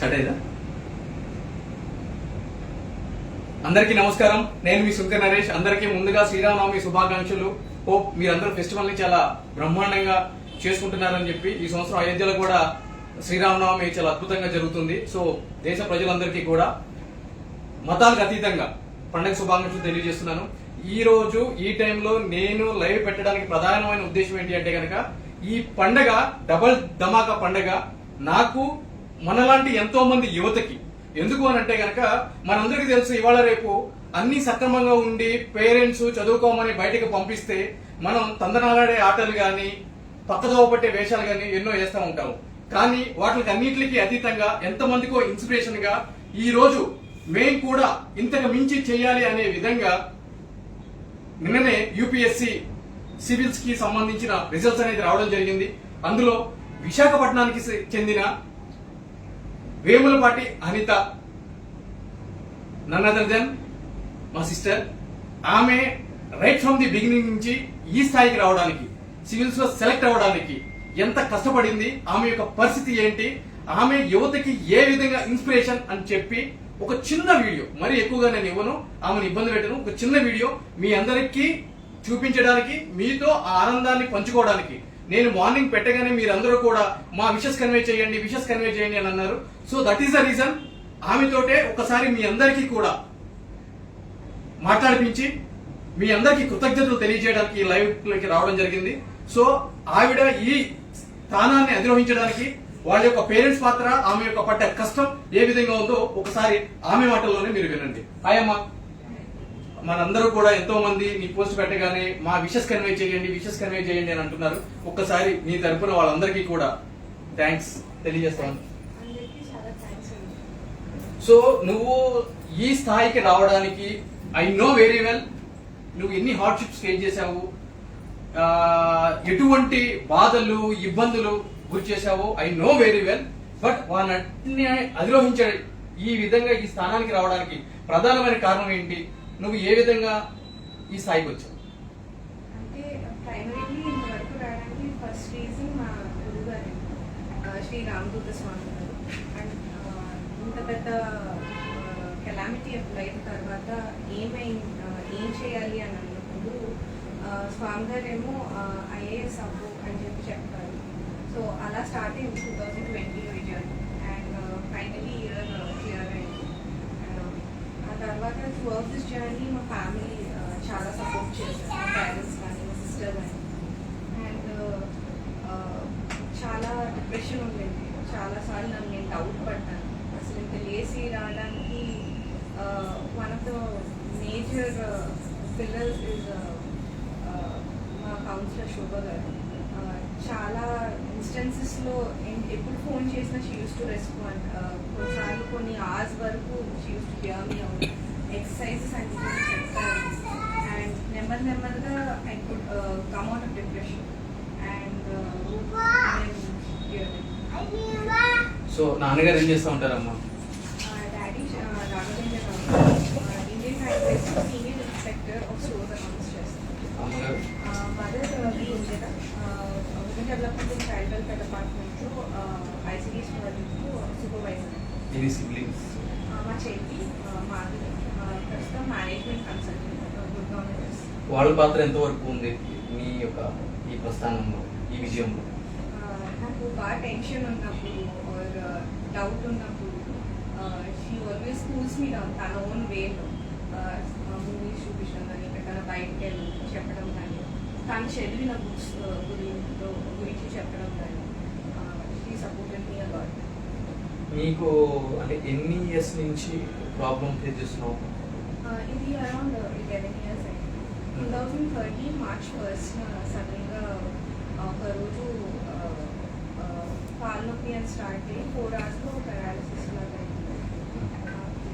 Start అయ్యిందా? అందరికీ నమస్కారం. నేను మీ శంకర్ నరేష్. అందరికీ ముందుగా శ్రీరామనవమి శుభాకాంక్షలు. హోప్ మీరందరూ ఫెస్టివల్ ని చాలా బ్రహ్మాండంగా చేసుకుంటున్నారని చెప్పి ఈ సంవత్సరం అయోధ్యలో కూడా శ్రీరామనవమి చాలా అద్భుతంగా జరుగుతుంది. సో దేశ ప్రజలందరికీ కూడా మతాలకు అతీతంగా పండుగ శుభాకాంక్షలు తెలియజేస్తున్నాను. ఈ రోజు ఈ టైంలో నేను లైవ్ పెట్టడానికి ప్రధానమైన ఉద్దేశం ఏంటి అంటే కనుక ఈ పండగ డబల్ ధమాకా పండగ నాకు మనలాంటి ఎంతో మంది యువతకి ఎందుకు అని అంటే కనుక మనందరికీ తెలుసు ఇవాళ రేపు అన్ని సక్రమంగా ఉండి పేరెంట్స్ చదువుకోమని బయటకు పంపిస్తే మనం తందనాలాడే ఆటలు గాని పక్కదోవ పట్టే వేషాలు గాని ఎన్నో చేస్తూ ఉంటాము. కానీ వాటికి అన్నింటికి అతీతంగా ఎంతమందికో ఇన్స్పిరేషన్ గా ఈ రోజు మేము కూడా ఇంతకు మించి చేయాలి అనే విధంగా నిన్ననే యూపీఎస్సీ సివిల్స్ కి సంబంధించిన రిజల్ట్స్ అనేది రావడం జరిగింది. అందులో విశాఖపట్నానికి చెందిన Vemulapati Anitha, none other than మా సిస్టర్, ఆమె రైట్ ఫ్రమ్ ది బిగినింగ్ నుంచి ఈ స్థాయికి రావడానికి, సివిల్స్ లో సెలెక్ట్ అవ్వడానికి ఎంత కష్టపడింది, ఆమె యొక్క పరిస్థితి ఏంటి, ఆమె యువతకి ఏ విధంగా ఇన్స్పిరేషన్ అని చెప్పి ఒక చిన్న వీడియో, మరి ఎక్కువగా నేను ఇవ్వను, ఆమెను ఇబ్బంది పెట్టను, ఒక చిన్న వీడియో మీ అందరికీ చూపించడానికి, మీతో ఆ ఆనందాన్ని పంచుకోవడానికి. నేను మార్నింగ్ పెట్టగానే మీరందరూ కూడా మా విషెస్ కన్వే చేయండి అని అన్నారు. So that is the reason ఆమెతోటే ఒకసారి మీ అందరికీ కూడా మాట్లాడిపించి మీ అందరికీ కృతజ్ఞతలు తెలియజేయడానికి ఈ లైవ్ లోకి రావడం జరిగింది. సో ఆవిడ ఈ స్థానాన్ని అధిరోహించడానికి వాళ్ళ యొక్క పేరెంట్స్ పాత్ర, ఆమె యొక్క పడ్డ కష్టం ఏ విధంగా ఉందో ఒకసారి ఆమె మాటల్లోనే మీరు వినండి. హాయ్ అమ్మా, మనందరూ కూడా ఎంతో మంది నీ పోస్ట్ పెట్టగానే మా విషెస్ కన్వే చేయండి అని అంటున్నారు. ఒక్కసారి నీ తరపున వాళ్ళందరికీ కూడా థ్యాంక్స్ తెలియజేస్తాను. సో నువ్వు ఈ స్థాయికి రావడానికి ఐ నో వెరీ వెల్ నువ్వు ఎన్ని హార్డ్షిప్స్ ఫేస్ చేశావు, ఎటువంటి బాధలు ఇబ్బందులు గురి చేశావు, I know very well. But వాళ్ళని అధిరోహించే ఈ విధంగా ఈ స్థానానికి రావడానికి ప్రధానమైన కారణం ఏంటి? నువ్వు ఏ విధంగా ఈ స్థాయికి వచ్చావు? అంటే ప్రైమరీలీ ఇంతవరకు రావడానికి ఫస్ట్ రీజన్ మా గురువు గారు శ్రీ రామదూత స్వామి గారు. అండ్ ఇంత పెద్ద కెలామిటీ ఆఫ్ లైఫ్ తర్వాత ఏం చేయాలి అని అన్నప్పుడు స్వామి గారు ఏమో ఐఏఎస్ అవ్వు అని చెప్పారు. సో అలా స్టార్ట్ అయింది 2020 journey. And finally year clear అయింది. ఆ తర్వాత త్రూఅవుట్ దిస్ జర్నీ మా ఫ్యామిలీ చాలా సపోర్ట్ చేశారు, మా పేరెంట్స్ కానీ మా సిస్టర్ కానీ. అండ్ చాలా డిప్రెషన్ ఉండేది, చాలాసార్లు నేను డౌట్ పడ్డాను అసలు ఇంత లేసి రావడానికి. One of the major pillars is మా కౌన్సిలర్ శోభ గారు. చాలా ఇన్స్టెన్సెస్లో ఎప్పుడు ఫోన్ చేసినా షీ యూస్ టు రెస్పాండ్. కొన్నిసార్లు కొన్ని అవర్స్ వరకు she uses to hear me out. Exercises అని చెప్తారు. అండ్ నెమ్మదిగా I could come out of depression. And so నాన్నగారు ఏం చేస్తూ ఉంటారమ్మా? Daddy Raghavendrarao, Indian Railways senior inspector of stores accounts చేస్తారు. Mother b India development and child welfare డిపార్ట్మెంట్లో ICDS project supervisor. Any siblings? మా చెల్లి మాధవి ప్రస్తుతం మేనేజ్మెంట్ కన్సల్టెంట్ గుడ్. వాళ్ళ పాత్ర ఎంతవరకు ఉంది మీ యొక్క ఈ ప్రస్థానంలో, ఈ విజయంలో? నాకు బాగా టెన్షన్ ఉన్నప్పుడు డౌట్ ఉన్నప్పుడు she always cools me down తన ఓన్ వేలో. మూవీస్ చూపించడం కానీ ఎక్కడికైనా బయటకు వెళ్ళి చెప్పడం కానీ తను చదివిన బుక్స్ గురించి చెప్పడం కానీ షీ సపోర్టెడ్ మీ అలాట్. మీకు అంటే ఎన్ని ఇయర్స్ నుంచి ప్రాబ్లమ్ ఫేస్ చేస్తున్నావు? ఇది అరౌండ్ 11 years అయింది. 2013 March 1st సడన్గా ఒకరోజు కాలు నొప్పి అని స్టార్ట్ అయ్యి 4 hours పారాలిసిస్ లాగా అయింది.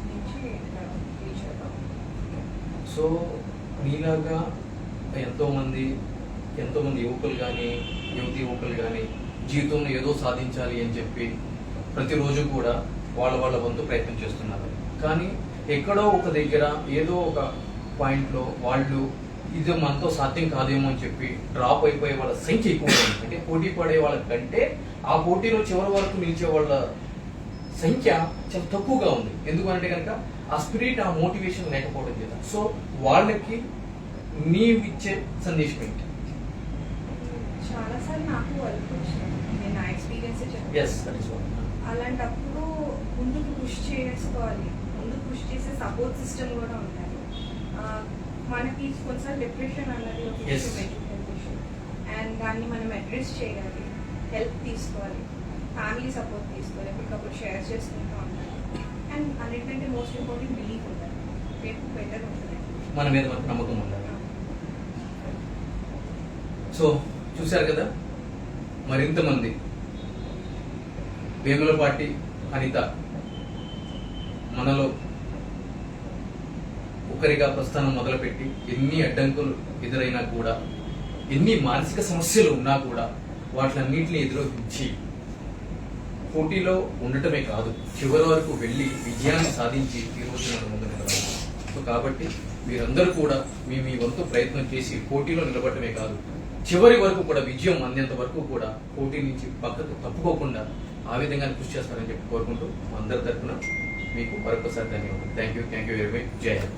నుంచి రీచ్ అవుతాం. సో మీలాగా ఎంతోమంది యువకులు కానీ యువకులు కానీ జీవితంలో ఏదో సాధించాలి అని చెప్పి ప్రతిరోజు కూడా వాళ్ళ వంతు ప్రయత్నం చేస్తున్నారు. కానీ ఎక్కడో ఒక దగ్గర ఏదో ఒక పాయింట్లో వాళ్ళు ఇది మనతో సాధ్యం కాదేమో అని చెప్పి డ్రాప్ అయిపోయే వాళ్ళ సంఖ్య ఎక్కువ ఉంది. అంటే పోటీ పడే వాళ్ళకంటే ఆ పోటీలో చివరి వరకు నిలిచే వాళ్ళ సంఖ్య చాలా తక్కువగా ఉంది. ఎందుకంటే కనుక ఆ స్పిరిట్, ఆ మోటివేషన్ లేకపోవడం చేత. సో వాళ్ళకి నీవు ఇచ్చే సందేశం ఏంటి? చాలాసార్లు నాకు వర్క్ వచ్చింది, నేను నా ఎక్స్పీరియన్స్ చెప్పాను. Yes, that is what. అలాంటప్పుడు ముందుకు పుష్ చేసుకోవాలి, ముందుకు పుష్ చేసే సపోర్ట్ సిస్టమ్ కూడా ఉండాలి. మనకి కొన్నిసార్లు డిప్రెషన్ అన్నది ఒక Yes. ఇష్యూ, అండ్ దాన్ని మనం అడ్రస్ చేయాలి, హెల్ప్ తీసుకోవాలి, ఫ్యామిలీ సపోర్ట్ తీసుకోవాలి, ఎప్పటికప్పుడు షేర్ చేసుకుంటూ ఉండాలి. అండ్ అన్నిటికంటే మోస్ట్ ఇంపార్టెంట్ బిలీఫ్ ఉండాలి, రేపు బెటర్ ఉంటుంది. మన మీద మనకు నమ్మకం ఉండాలి. సో చూశారు కదా, మరింతమంది వేములపాటి అనిత మనలో ఒకరిగా ప్రస్థానం మొదలుపెట్టి ఎన్ని అడ్డంకులు ఎదురైనా కూడా, ఎన్ని మానసిక సమస్యలు ఉన్నా కూడా వాటిలన్నింటినీ ఎదురొచ్చి పోటీలో ఉండటమే కాదు, చివరి వరకు వెళ్ళి విజయాన్ని సాధించి ఈ రోజు మన ముందు నిలబడాలి. సో కాబట్టి మీరందరూ కూడా మీ వంతు ప్రయత్నం చేసి పోటీలో నిలబడటమే కాదు, చివరి వరకు కూడా విజయం అందేంత వరకు కూడా పోటీ నుంచి పక్కకు తప్పుకోకుండా ఆ విధంగా కృషి చేస్తారని చెప్పి కోరుకుంటూ అందరి తరఫున మీకు మరొకసారి ధన్యవాదాలు. Thank you very much. జై హింద్.